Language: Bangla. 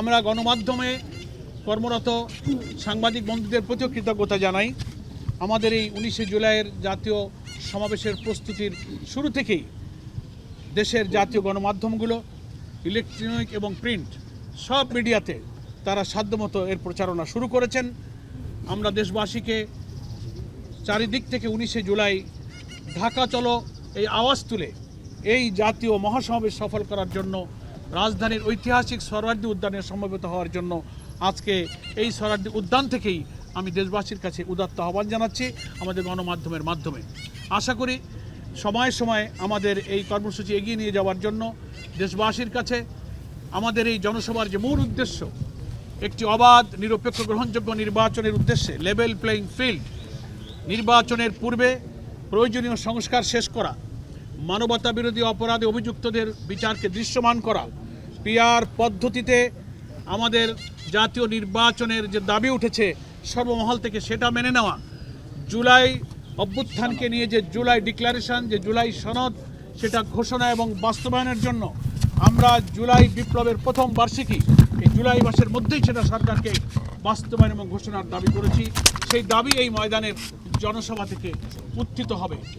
আমরা গণমাধ্যমে কর্মরত সাংবাদিক বন্ধুদের প্রতিও কৃতজ্ঞতা জানাই। আমাদের এই 19শে জুলাইয়ের জাতীয় সমাবেশের প্রস্তুতির শুরু থেকেই দেশের জাতীয় গণমাধ্যমগুলো ইলেকট্রনিক এবং প্রিন্ট সব মিডিয়াতে তারা সাধ্যমতো এর প্রচারণা শুরু করেছেন। আমরা দেশবাসীকে চারিদিক থেকে 19শে জুলাই ঢাকা চলো এই আওয়াজ তুলে এই জাতীয় মহাসমাবেশ সফল করার জন্য রাজধানীর ঐতিহাসিক সোহরাওয়ার্দী উদ্যানে সমবেত হওয়ার জন্য আজকে এই সোহরাওয়ার্দী উদ্যান থেকেই আমি দেশবাসীর কাছে উদাত্ত আহ্বান জানাচ্ছি আমাদের গণমাধ্যমের মাধ্যমে। আশা করি সময়ে সময়ে আমাদের এই কর্মসূচি এগিয়ে নিয়ে যাওয়ার জন্য দেশবাসীর কাছে আমাদের এই জনসভার যে মূল উদ্দেশ্য একটি অবাধ নিরপেক্ষ গ্রহণযোগ্য নির্বাচনের উদ্দেশ্যে লেভেল প্লেইং ফিল্ড, নির্বাচনের পূর্বে প্রয়োজনীয় সংস্কার শেষ করা, মানবতা বিরোধী অপরাধে অভিযুক্তদের বিচারকে দৃশ্যমান করা, পিআর পদ্ধতিতে আমাদের জাতীয় নির্বাচনের যে দাবি উঠেছে সর্বমহল থেকে সেটা মেনে নেওয়া, জুলাই অভ্যুত্থানকে নিয়ে যে জুলাই ডিক্লারেশন, যে জুলাই সনদ সেটা ঘোষণা এবং বাস্তবায়নের জন্য আমরা জুলাই বিপ্লবের প্রথম বার্ষিকী এই জুলাই মাসের মধ্যেই সেটা সরকারকে বাস্তবায়ন এবং ঘোষণার দাবি করেছি। সেই দাবি এই ময়দানের জনসভা থেকে উত্থিত হবে।